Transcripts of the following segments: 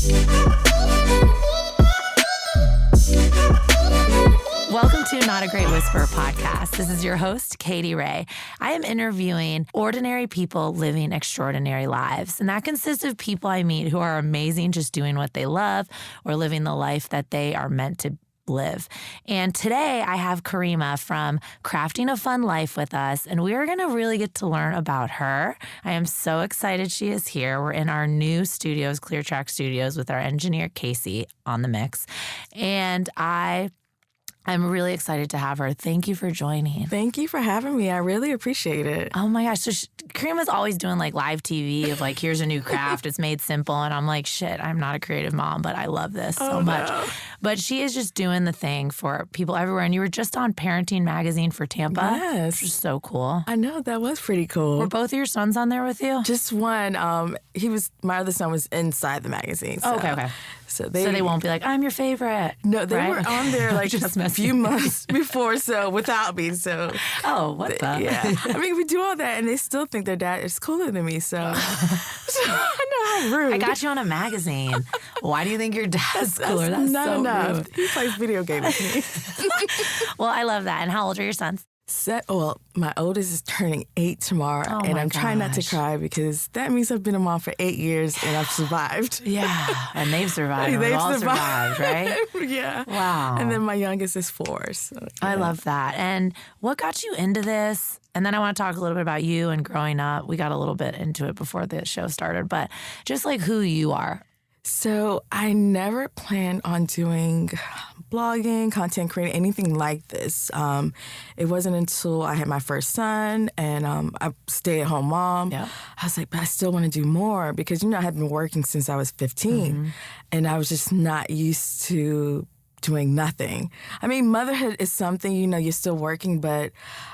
Welcome to Not a Great Whisperer podcast. This is your host, Katy Rey. I am interviewing ordinary people living extraordinary lives. And that consists of people I meet who are amazing just doing what they love or living the life that they are meant to live. And today I have Karimah from Crafting a Fun Life with us, and we are going to really get to learn about her. I am so excited she is here. We're in our new studios, Clear Track Studios, with our engineer, Casey, on the mix. And I'm really excited to have her. Thank you for joining. Thank you for having me. I really appreciate it. Oh my gosh. So Karimah's always doing like live TV of like, here's a new craft. It's made simple. And I'm like, shit, I'm not a creative mom, but I love this so much. No. But she is just doing the thing for people everywhere. And you were just on Parenting Magazine for Tampa. Yes. Which is so cool. I know. That was pretty cool. Were both of your sons on there with you? Just one. My other son was inside the magazine. So. Oh, okay. So they won't be like, I'm your favorite. No, they were on there like just a few months before, so without me. So what the? Yeah. I mean, we do all that, and they still think their dad is cooler than me. So, I know how rude. I got you on a magazine. Why do you think your dad's cooler? That's not so enough. Rude. He plays video games with me. Well, I love that. And how old are your sons? My oldest is turning 8 tomorrow, and I'm trying not to cry because that means I've been a mom for 8 years and I've survived. Yeah, and they've survived. They've all survived, right? Yeah. Wow. And then my youngest is 4. So, yeah. I love that. And what got you into this? And then I want to talk a little bit about you and growing up. We got a little bit into it before the show started, but just like who you are. So I never planned on doing blogging, content creating, anything like this. It wasn't until I had my first son and I stay-at-home mom. Yeah. I was like, but I still want to do more because, I had been working since I was 15. Mm-hmm. And I was just not used to doing nothing. I mean, motherhood is something, you're still working, but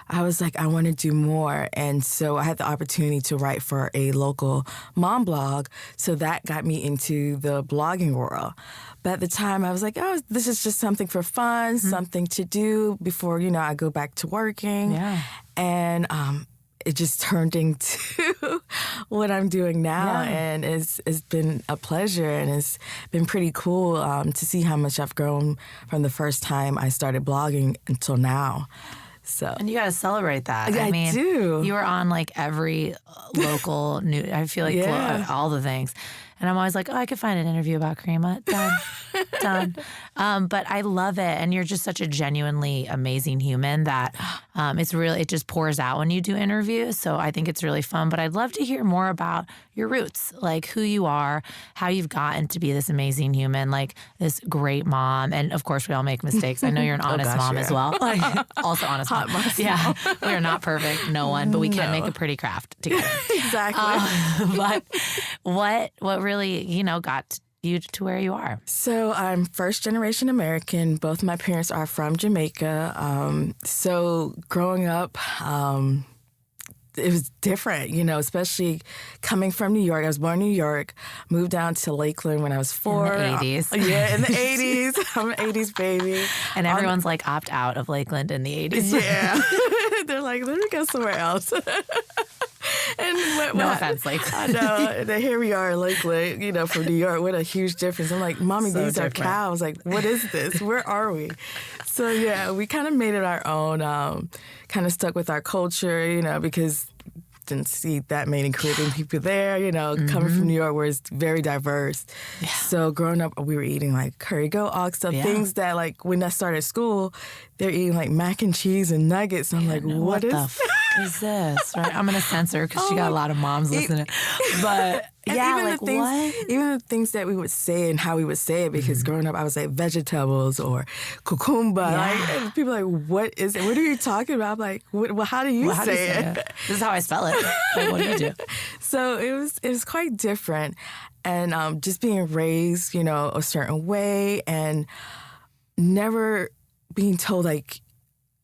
I was like, I want to do more. And so I had the opportunity to write for a local mom blog. So that got me into the blogging world. But at the time, I was like, oh, this is just something for fun, something to do before, I go back to working. Yeah. And it just turned into what I'm doing now. Yeah. And it's been a pleasure, and it's been pretty cool to see how much I've grown from the first time I started blogging until now. So. And you got to celebrate that. Yeah, I do. You were on like every local news, I feel like all the things. And I'm always like, I could find an interview about Karimah. Done. But I love it. And you're just such a genuinely amazing human that it just pours out when you do interviews. So I think it's really fun. But I'd love to hear more about your roots, like who you are, how you've gotten to be this amazing human, like this great mom. And of course, we all make mistakes. I know you're an honest mom as well. Like, also honest mom. Yeah. We are not perfect, no one, but we can make a pretty craft together. Exactly. But what really, got you to where you are? So I'm first generation American. Both my parents are from Jamaica. So growing up, it was different, especially coming from New York. I was born in New York, moved down to Lakeland when I was 4. In the 80s. Yeah, in the 80s. I'm an 80s baby. And everyone's like opt out of Lakeland in the 80s. Yeah. They're like, let me go somewhere else. No offense, Lakeland. I know. And here we are in Lakeland, from New York. What a huge difference. I'm like, Mommy, these different. Are cows. Like, what is this? Where are we? So, yeah, we kind of made it our own, kind of stuck with our culture, because didn't see that many Caribbean people there, coming from New York where it's very diverse. Yeah. So growing up, we were eating like curry goat oxtail, things that like when I started school, they're eating like mac and cheese and nuggets. And I'm like, what is this? Right? I'm going to censor because she got a lot of moms listening. But yeah, even like what? Even the things that we would say and how we would say it, because growing up, I was like vegetables or cucumba. Yeah. Like, people are like, what is it? What are you talking about? I'm like, how do you say it? This is how I spell it. Like, what do you do? So it was quite different. And just being raised, a certain way and never being told like,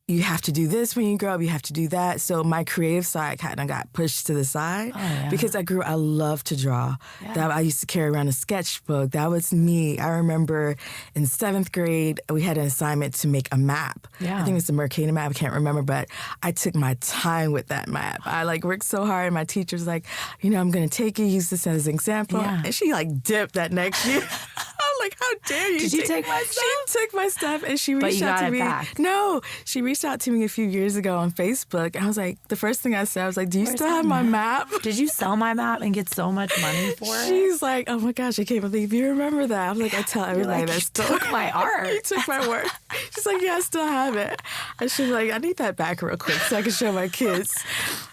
you have to do this when you grow up, you have to do that. So my creative side kind of got pushed to the side because I love to draw. That I used to carry around a sketchbook. That was me. I remember in 7th grade, we had an assignment to make a map. I think it's the Mercator map, I can't remember, but I took my time with that map. I worked so hard, and my teacher's like, I'm going to take you, use this as an example. And she dipped that next year. I'm like, how dare you? Did you take my stuff? She took my stuff, and she reached out to me. Back. No, she reached out to me a few years ago on Facebook, and I was like, the first thing I said, I was like, do you still have my map? Did you sell my map and get so much money for it? She's like, oh my gosh, I can't believe you remember that. I'm like, I tell everybody that story. You took my art. You took my work. She's like, yeah, I still have it. And she's like, I need that back real quick so I can show my kids.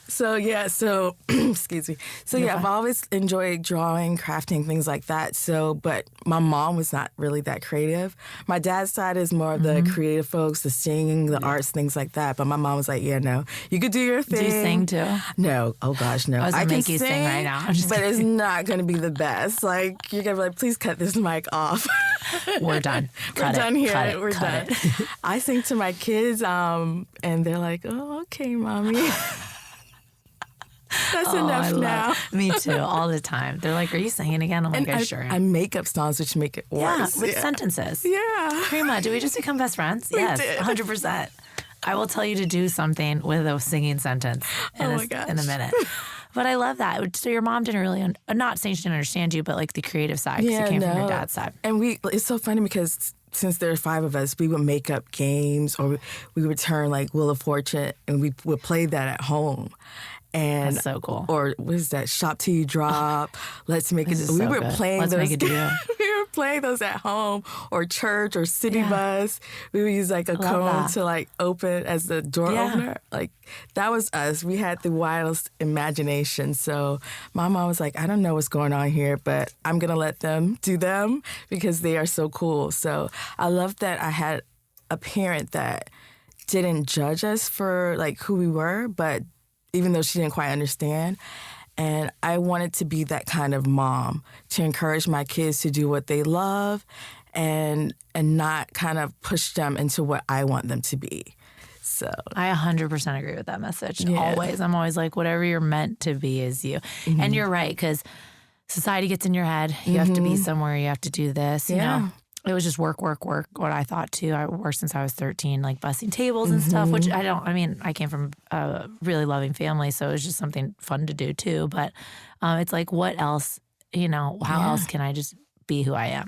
So excuse me. So I've always enjoyed drawing, crafting, things like that. So, but my mom was not really that creative. My dad's side is more of the creative folks, the singing, the arts, things like that. But my mom was like, no, you could do your thing. Do you sing too? No. Oh gosh, no. I can sing right now. But it's not going to be the best. You're going to be like, please cut this mic off. We're done. We're done here. We're done. I sing to my kids, and they're like, oh, okay, mommy. That's enough now. Me too, all the time. They're like, are you singing again? I'm like, I sure am. I make up songs which make it worse. Yeah, with sentences. Yeah. Karimah, did we just become best friends? Yes, did. 100%. I will tell you to do something with a singing sentence in a minute. But I love that. So your mom didn't really, I'm not saying she didn't understand you, but the creative side, because it came from your dad's side. And it's so funny because since there are 5 of us, we would make up games, or we would turn Wheel of Fortune, and we would play that at home. And that's so cool. Or what is that? Shop till you drop. Let's make it. We were playing those. We were playing those at home, or church, or city bus. We would use a cone to open as the door opener. That was us. We had the wildest imagination. So my mom was like, I don't know what's going on here, but I'm gonna let them do them because they are so cool. So I love that I had a parent that didn't judge us for who we were, but even though she didn't quite understand. And I wanted to be that kind of mom, to encourage my kids to do what they love and not kind of push them into what I want them to be. So I 100% agree with that message. Always. I'm always like, whatever you're meant to be is you. And you're right, because society gets in your head. You have to be somewhere. You have to do this, you know. It was just work, what I thought too. I worked since I was 13, bussing tables and stuff, which I came from a really loving family, so it was just something fun to do too. But it's what else, how else can I just be who I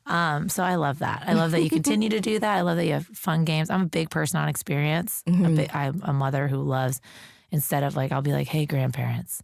am? So I love that. I love that you continue to do that. I love that you have fun games. I'm a big person on experience. I'm a mother who loves, instead of I'll be like, hey, grandparents,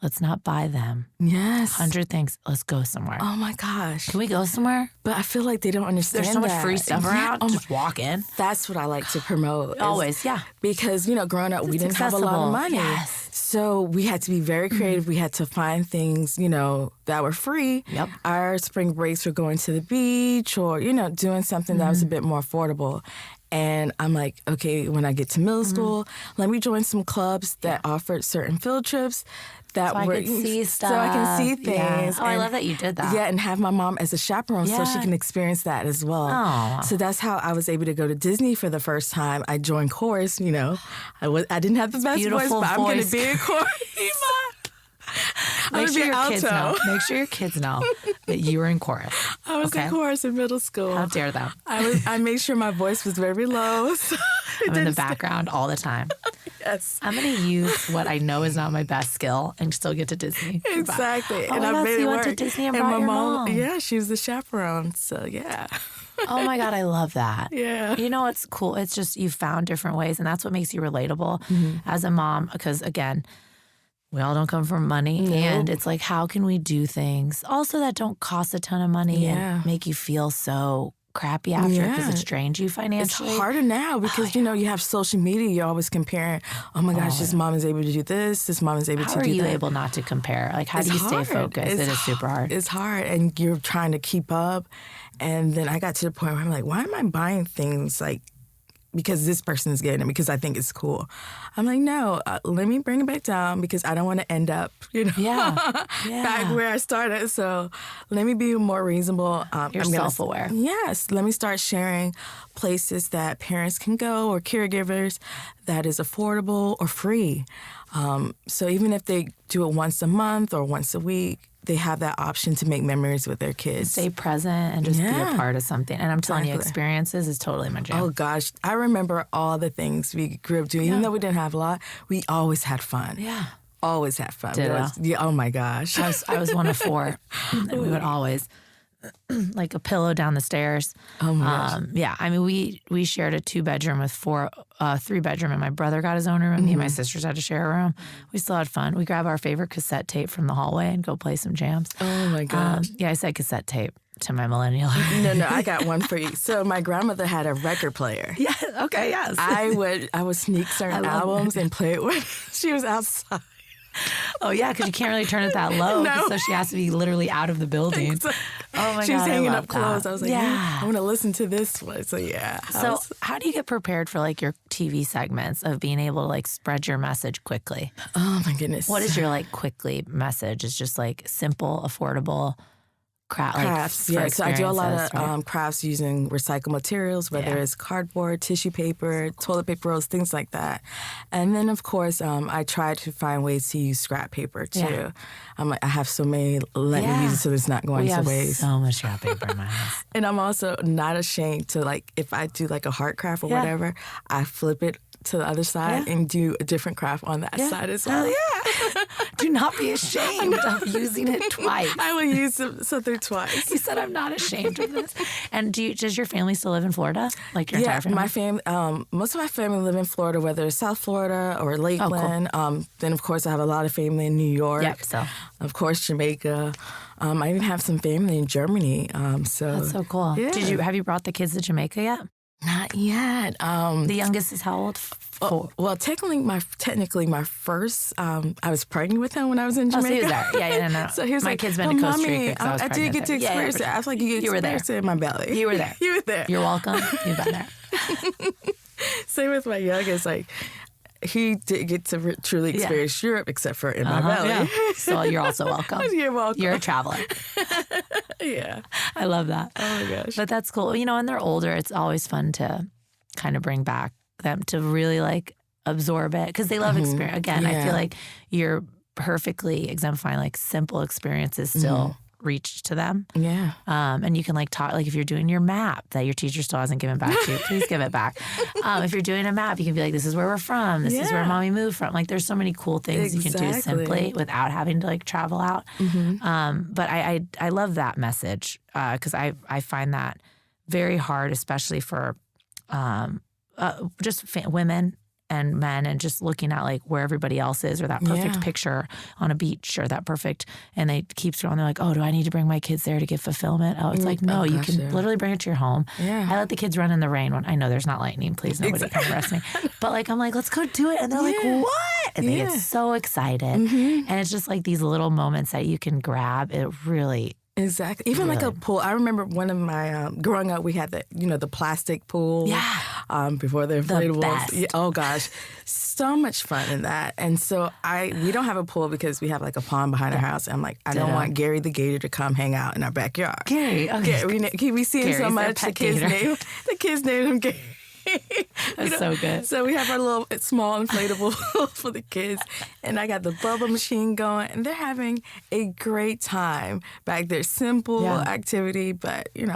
let's not buy them. Yes. 100 things. Let's go somewhere. Oh, my gosh. Can we go somewhere? But I feel like they don't understand There's so much free stuff around. Just walk in. That's what I like to promote. Always, yeah. Because, growing up, we didn't have a lot of money. Yes. So we had to be very creative. We had to find things, that were free. Yep. Our spring breaks were going to the beach or, doing something that was a bit more affordable. And I'm like, okay, when I get to middle school, let me join some clubs that offered certain field trips. So I can see stuff. So I can see things. Yeah. Oh, I love that you did that. Yeah, and have my mom as a chaperone so she can experience that as well. Oh. So that's how I was able to go to Disney for the first time. I joined chorus, I didn't have the best voice, but I'm going to be in chorus. Make sure your kids know that you were in chorus. I was in chorus in middle school. How dare them? I made sure my voice was very low. So I'm in the background all the time. Yes. I'm going to use what I know is not my best skill and still get to Disney. Exactly. And I made it work. Went to Disney and brought your mom. Yeah, she was the chaperone. So, yeah. Oh, my God. I love that. Yeah. It's cool. It's just you found different ways, and that's what makes you relatable as a mom because, again, we all don't come from money, and it's how can we do things also that don't cost a ton of money and make you feel so crappy after because it's drained you financially? It's harder now because, you have social media. You're always comparing, oh, my gosh, this mom is able to do this mom is able to do that. How are you able not to compare? How do you stay focused? It is super hard. It's hard, and you're trying to keep up. And then I got to the point where I'm like, why am I buying things because this person is getting it, because I think it's cool. I'm like, no, let me bring it back down because I don't want to end up, back where I started. So let me be more reasonable. You're self-aware. Yes. Let me start sharing places that parents can go or caregivers that is affordable or free. So even if they do it once a month or once a week, they have that option to make memories with their kids. Stay present and just be a part of something. And I'm telling you, experiences is totally my jam. Oh, gosh. I remember all the things we grew up doing. Even though we didn't have a lot, we always had fun. Yeah. Always had fun. Oh, my gosh. I was one of 4. And we would always, like a pillow down the stairs. Oh, my gosh. Yeah. I mean, we shared a 2-bedroom with 3-bedroom, and my brother got his own room, and me and my sisters had to share a room. We still had fun. We grab our favorite cassette tape from the hallway and go play some jams. Oh, my gosh. I said cassette tape to my millennial. No, I got one for you. So my grandmother had a record player. Yeah, okay, yes. I would sneak certain albums and play it when she was outside. Oh, yeah, because you can't really turn it that low. No. So she has to be literally out of the building. Exactly. Oh, my God. She was hanging up clothes. clothes. I was like, I want to listen to this one. So, yeah. So how do you get prepared for, like, your TV segments of being able to, like, spread your message quickly? Oh, my goodness. What is your, like, quickly message? It's just, like, simple, affordable crafts. Like, so I do a lot of crafts using recycled materials, whether it's cardboard, tissue paper, toilet paper rolls, things like that. And then, of course, I try to find ways to use scrap paper too. Yeah. I have so many. Let me use it so it's not going to waste. We have so much scrap paper in my house. And I'm also not ashamed to, like, if I do like a heart craft or whatever, I flip it to the other side and do a different craft on that side as well. Do not be ashamed of using it twice. I will use something twice. You said I'm not ashamed of this. And does your family still live in Florida? Like your entire family? My family. Most of my family live in Florida, whether it's South Florida or Lakeland. Oh, cool. Then, of course, I have a lot of family in New York. Yep, so. Of course, Jamaica. I even have some family in Germany. So that's so cool. Yeah. Have you brought the kids to Jamaica yet? Not yet. The youngest is how old? 4. Well, technically, my first, I was pregnant with him when I was in Jamaica. Oh, so he was there. Yeah, no. So he was my like, kid's been to Costa Mommy, Rica because I was I did get to experience it. I was like, you experienced it in my belly. You were there. You were there. You're welcome. You've been there. Same with my youngest. Like, he did get to truly experience Europe, except for in my belly. Yeah. So you're also welcome. You're welcome. You're a traveler. Yeah. I love that. Oh, my gosh. But that's cool. When they're older, it's always fun to kind of bring back them to really, like, absorb it because they love experience. Again, I feel like you're perfectly exemplifying, like, simple experiences still reach to them. Yeah. And you can, like, talk, like, if you're doing your map that your teacher still hasn't given back to you, please give it back. If you're doing a map, you can be like, this is where we're from. This is where mommy moved from. Like, there's so many cool things you can do simply without having to, like, travel out. But I love that message because I find that very hard, especially for just women and men, and just looking at, like, where everybody else is, or that perfect picture on a beach, or that perfect, and they keep throwing, they're like, oh, do I need to bring my kids there to get fulfillment? Oh, it's like, no, you can literally bring it to your home. Yeah. I let the kids run in the rain when I know there's not lightning. Please, nobody come arrest me. But, like, I'm like, let's go do it. And they're like, what? And they get so excited. And it's just like these little moments that you can grab. It really Exactly. Even like a pool. I remember one of my, growing up, we had the plastic pool. Yeah. Before the inflatables. The best. Yeah, oh gosh. So much fun in that. And so we don't have a pool because we have like a pond behind our house. And I'm like, I don't want Gary the Gator to come hang out in our backyard. Gary. Okay. We see him so much. The kids named him Gary. That's so good. So we have our little small inflatable for the kids, and I got the bubble machine going, and they're having a great time back there. Simple activity, but they're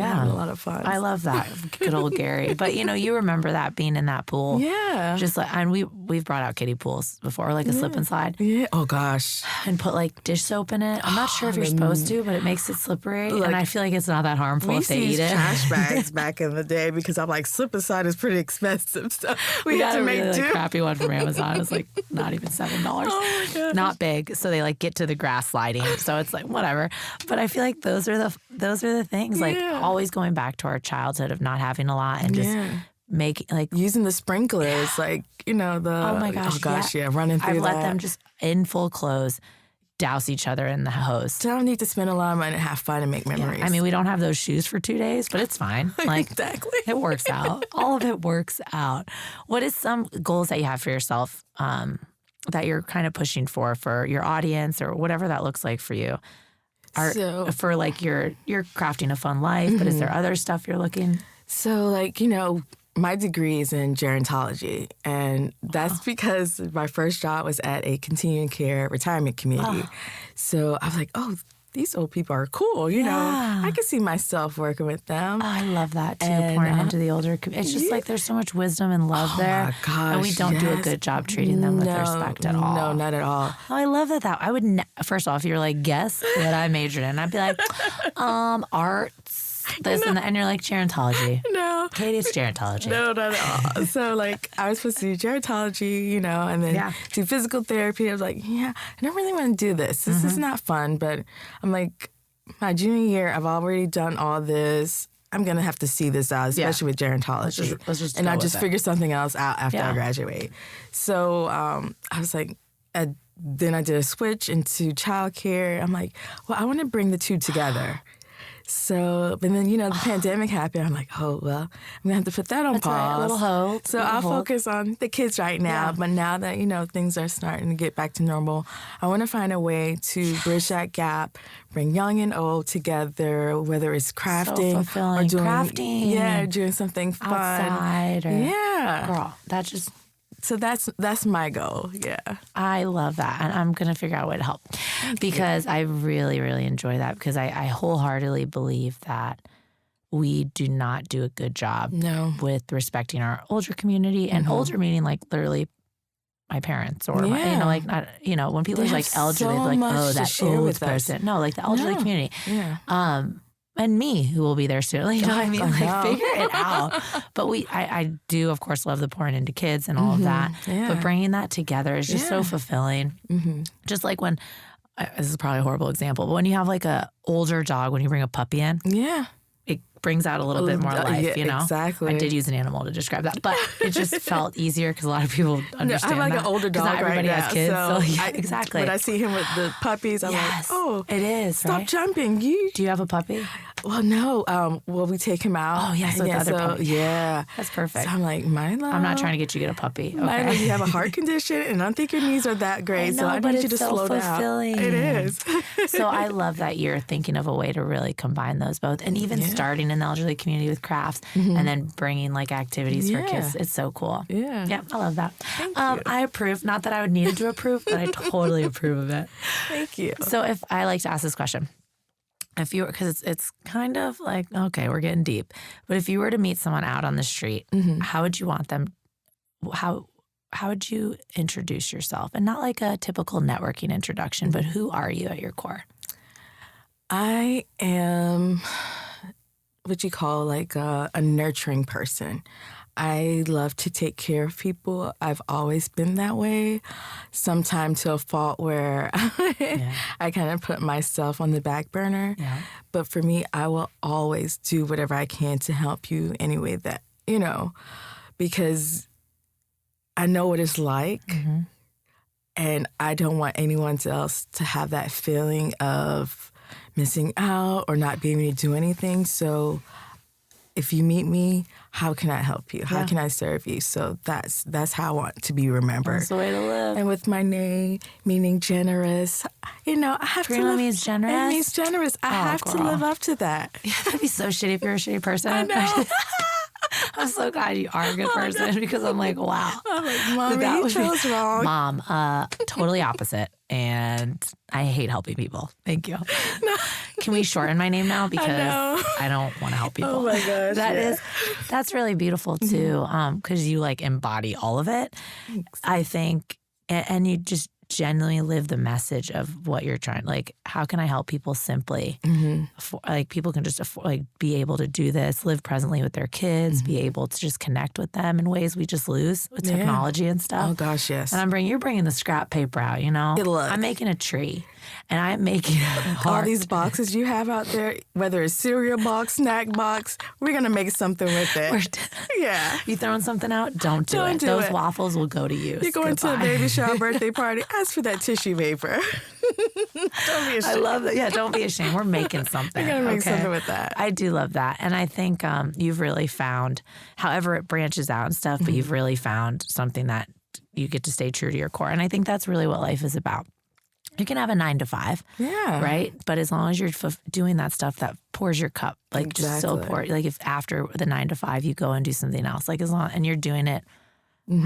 having a lot of fun. I love that. Good old Gary. But you remember that being in that pool. Yeah. Just like, and we've brought out kiddie pools before, like a slip and slide. Yeah. Oh gosh. And put like dish soap in it. I'm not sure if you're supposed to, but it makes it slippery. And I feel like it's not that harmful if they eat it. Trash bags back in the day because I'm like, slip and slide is pretty expensive. So we had to make do. Like, crappy one from Amazon. It's like not even $7. Oh my gosh. Not big. So they like get to the grass sliding. So it's like whatever. But I feel like those are the things. Like always going back to our childhood of not having a lot and just make like using the sprinklers, like oh my gosh, running through I've that. let them just in full clothes douse each other in the host. So I don't need to spend a lot of money and have fun and make memories. Yeah. I mean, we don't have those shoes for 2 days, but it's fine. Like, exactly. It works out. All of it works out. What is some goals that you have for yourself that you're kind of pushing for your audience or whatever that looks like for you? For like you're crafting a fun life, but is there other stuff you're looking? So like, my degree is in gerontology, and that's because my first job was at a continuing care retirement community. So I was like, oh, these old people are cool, know. I can see myself working with them. Oh, I love that too, pouring into the older community. It's just like there's so much wisdom and love there. My gosh, and we don't do a good job treating them with respect at all. No, not at all. Oh, I love that. I would, first off, you're like, guess what I majored in. I'd be like, arts. This and that, and you're like gerontology. No, Katie, it's gerontology. No, not at all. So like I was supposed to do gerontology, and then do physical therapy. I was like, I don't really want to do this. This is not fun. But I'm like, my junior year, I've already done all this. I'm gonna have to see this out, especially with gerontology. Let's just and I'll just figure something else out after I graduate. So I was like, then I did a switch into childcare. I'm like, well, I want to bring the two together. So, but then, the pandemic happened. I'm like, oh, well, I'm going to have to put that on pause. Right. A little hold. So I'll focus on the kids right now. Yeah. But now that, things are starting to get back to normal, I want to find a way to bridge that gap, bring young and old together, whether it's crafting or doing crafting. Yeah, doing something fun. Outside. Girl, that just... So that's my goal, yeah. I love that, and I'm going to figure out a way to help because I really, really enjoy that because I wholeheartedly believe that we do not do a good job with respecting our older community, and older meaning like literally my parents or my, not, when people are like elderly, they're like, oh, that old person. No, like the elderly community. Yeah. And me, who will be there soon. Like, what I mean? Like, figure it out. But I do, of course, love the pouring into kids and all of that. Yeah. But bringing that together is just so fulfilling. Mm-hmm. Just like when, this is probably a horrible example, but when you have like a older dog, when you bring a puppy in. Yeah. It brings out a little bit more life, Exactly. I did use an animal to describe that, but it just felt easier because a lot of people understand I have like an older dog everybody right has kids. So exactly. When I see him with the puppies, I'm like, oh, it is. Stop jumping. Do you have a puppy? Well, no. We take him out. Oh, yeah. So the other puppy. Yeah. That's perfect. So I'm like, Milo. I'm not trying to get you to get a puppy. Okay. Milo, you have a heart condition, and I don't think your knees are that great. So I need you to slow fulfilling. down. It is. So I love that you're thinking of a way to really combine those both, and even starting in the elderly community with crafts, and then bringing like activities for kids. It's so cool. Yeah. Yeah, I love that. Thank you. I approve. Not that I would need to approve, but I totally approve of it. Thank you. So if I like to ask this question. If you were, because it's kind of like, okay, we're getting deep. But if you were to meet someone out on the street, how would you want them, how would you introduce yourself? And not like a typical networking introduction, but who are you at your core? I am what you call like a nurturing person. I love to take care of people. I've always been that way, sometimes to a fault where I kind of put myself on the back burner. Yeah. But for me, I will always do whatever I can to help you any way that, because I know what it's like. Mm-hmm. And I don't want anyone else to have that feeling of missing out or not being able to do anything. So if you meet me, how can I help you? How can I serve you? So that's how I want to be remembered. That's the way to live. And with my name, meaning generous, I have to live. Means generous? It means generous. I have to live up to that. Yeah, that'd be so shitty if you're a shitty person. I know. I'm so glad you are a good person because I'm like, wow. I'm like, Mom, you chose wrong. Mom, totally opposite. And I hate helping people. Thank you. No. Can we shorten my name now? Because I don't want to help people. Oh my gosh. That's really beautiful too. Because you like embody all of it. Thanks. I think, and you just genuinely live the message of what you're trying. Like, how can I help people simply? Like, people can just be able to do this, live presently with their kids, be able to just connect with them in ways we just lose with technology and stuff. Oh gosh, yes. And you're bringing the scrap paper out. Good luck. I'm making a tree. and I'm making all these boxes you have out there, whether it's cereal box, snack box, we're going to make something with it. Yeah. You throwing something out? Don't do it. Those waffles will go to use. You're going to a baby shower, birthday party, ask for that tissue paper. Don't be ashamed. I love that. Yeah, don't be ashamed. We're making something. We're going to make something with that. I do love that. And I think you've really found, however it branches out and stuff, but you've really found something that you get to stay true to your core. And I think that's really what life is about. You can have a 9 to 5, right? But as long as you're doing that stuff that pours your cup, like just so pour. Like if after the 9 to 5 you go and do something else, like as long and you're doing it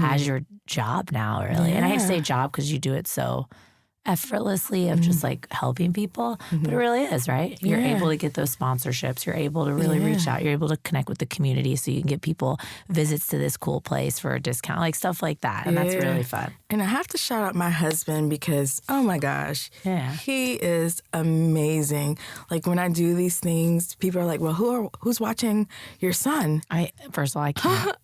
as your job now, really. And I hate to say job because you do it so effortlessly of just like helping people, but it really is, right? You're able to get those sponsorships. You're able to really reach out. You're able to connect with the community so you can get people visits to this cool place for a discount, like stuff like that. And that's really fun. And I have to shout out my husband because, oh my gosh, he is amazing. Like when I do these things, people are like, well, who's watching your son? First of all, I can't.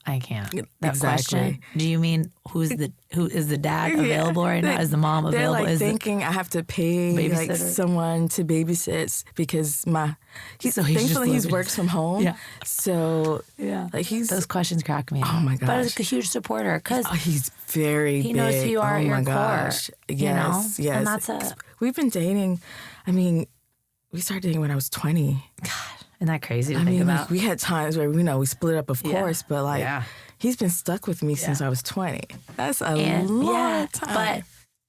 I can't. That question. Do you mean who is the dad available right now? Is the mom available? They're like thinking I have to pay like someone to babysit because he works from home. Yeah. So like those questions crack me up. Oh my gosh. But he's a huge supporter because he's very big. He knows who you are at your core. Yes. And that's we've been dating. I mean, we started dating when I was 20. God. Isn't that crazy to think about? Like, we had times where, we split up, of course, but like, he's been stuck with me since I was 20. That's a long time. But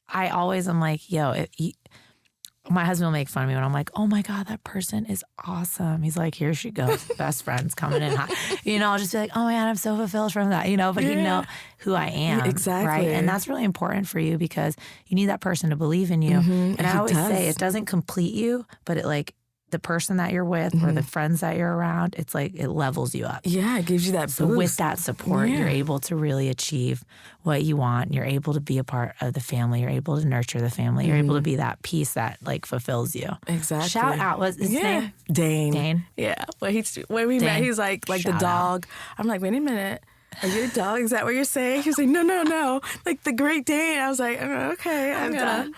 I always am like, my husband will make fun of me when I'm like, oh my God, that person is awesome. He's like, here she goes, best friends coming in hot. I'll just be like, oh my God, I'm so fulfilled from that, but he know who I am. Exactly. Right. And that's really important for you because you need that person to believe in you. And I always say it doesn't complete you, but it like, the person that you're with or the friends that you're around, it's like it levels you up. Yeah, it gives you that boost. So with that support, you're able to really achieve what you want. You're able to be a part of the family. You're able to nurture the family. You're able to be that piece that like fulfills you. Exactly. Shout out. What's his name? Dane. Dane? Yeah. When we met, he's like the dog. I'm like, wait a minute. Are you a dog? Is that what you're saying? He was like, no. Like the Great Dane. I was like, okay, I'm done.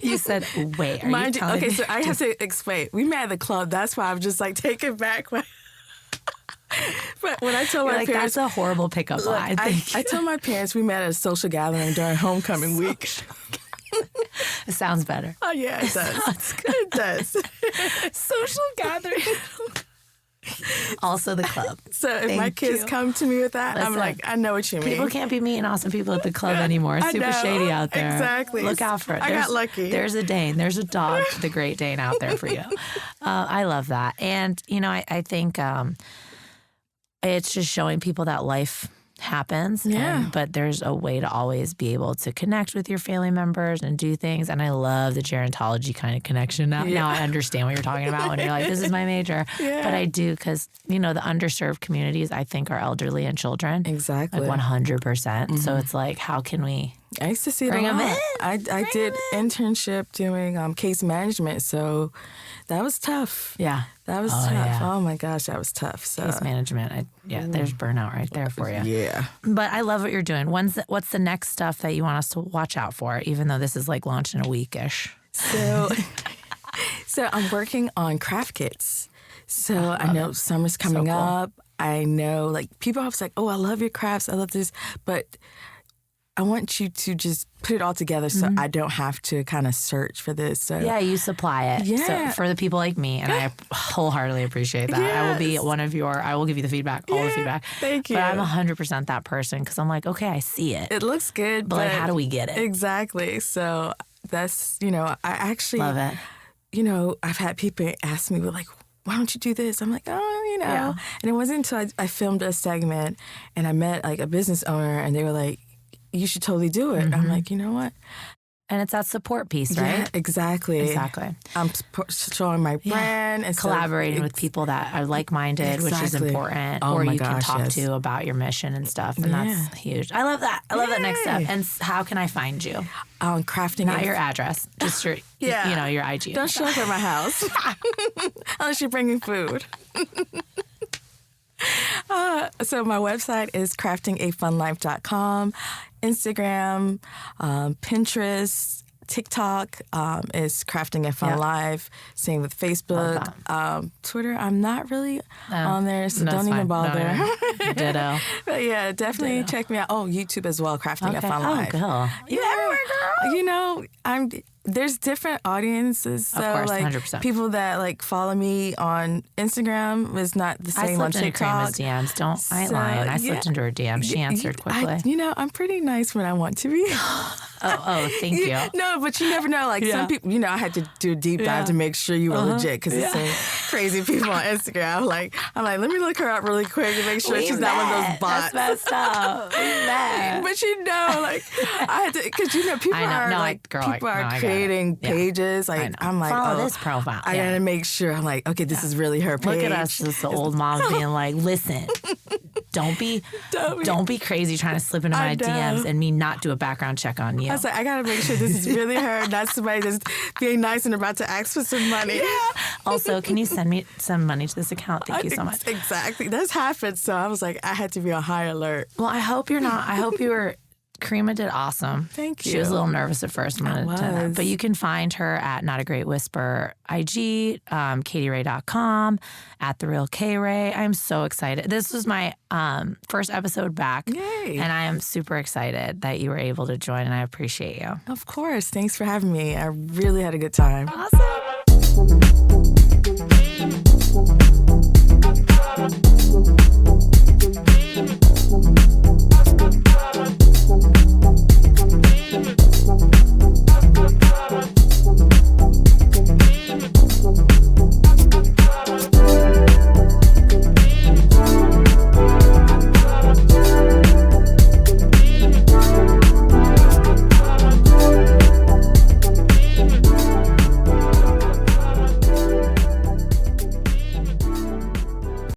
You said, wait, are you telling me? So I have to explain. We met at the club. That's why I'm just like taken back. But when I told my parents. That's a horrible pickup line. I told my parents we met at a social gathering during homecoming week. It sounds better. Oh, yeah, it does. It does. Social gathering. Also the club. So if my kids come to me with that, I'm like, I know what you mean. People can't be meeting awesome people at the club anymore. It's super shady out there. Exactly. Look out for it. I got lucky. There's a Dane. There's a dog, the Great Dane out there for you. I love that. And, I think it's just showing people that life happens. But there's a way to always be able to connect with your family members and do things. And I love the gerontology kind of connection now. Now I understand what you're talking about when you're like, this is my major. But I do because, the underserved communities, I think, are elderly and children. Exactly. Like 100%. So it's like, how can we I used to see bring them in? I did internship doing case management. So that was tough. Yeah. That was tough. Yeah. Oh my gosh, that was tough. So case management, there's burnout right there for you. Yeah. But I love what you're doing. What's the next stuff that you want us to watch out for, even though this is like launched in a week-ish? So I'm working on craft kits. So I know summer's coming up. I know like people are like, oh, I love your crafts. I love this. But I want you to just put it all together so I don't have to kind of search for this. So you supply it. Yeah. So for the people like me, and I wholeheartedly appreciate that. Yes. I will be I will give you the feedback, all the feedback. Thank you. But I'm 100% that person because I'm like, okay, I see it. It looks good. But like, how do we get it? Exactly. So that's, I actually. Love it. I've had people ask me, like, why don't you do this? I'm like, And it wasn't until I filmed a segment and I met like a business owner and they were like, you should totally do it. I'm like, you know what? And it's that support piece, right? Yeah, exactly. I'm showing my brand. And collaborating with people that are like-minded, which is important, or you can talk to about your mission and stuff. And that's huge. I love that. I love that next step. And how can I find you? On crafting. Not your address, just your, your IG. Don't show up at my house unless you're bringing food. So my website is craftingafunlife.com, Instagram, Pinterest, TikTok is Crafting a Fun Live. Same with Facebook. Twitter, I'm not really on there, so don't even bother. Ditto. But yeah, definitely check me out. Oh, YouTube as well, Crafting a Fun Live. Oh, girl. You everywhere, girl. You know, there's different audiences. So, of course, like 100%. people that like follow me on Instagram was not the same on TikTok. I slipped into Karimah's DMs. I ain't lying. I slipped into her DM. She answered quickly. I'm pretty nice when I want to be. Oh, thank you. No, but you never know. Like some people, I had to do a deep dive to make sure you were legit because it's some crazy people on Instagram. I'm like, let me look her up really quick and make sure she's not one of those bots. That's messed up. But I had to because people are creating pages. Like I'm like, follow this profile. I gotta make sure. I'm like, okay, this is really her page. Look at us, just the old moms being like, listen. Don't be crazy trying to slip into my DMs and me not do a background check on you. I was like, I gotta make sure this is really her, not somebody just being nice and about to ask for some money. Yeah. Also, can you send me some money to this account? Thank you so much. Exactly. That's happened. So I was like, I had to be on high alert. Well, I hope you're not. I hope you were. Karimah did awesome. Thank you. She was a little nervous at first. But you can find her at Not a Great Whisper IG, katyray.com, at The Real K Ray. I'm so excited. This was my first episode back. Yay. And I am super excited that you were able to join, and I appreciate you. Of course. Thanks for having me. I really had a good time. Awesome.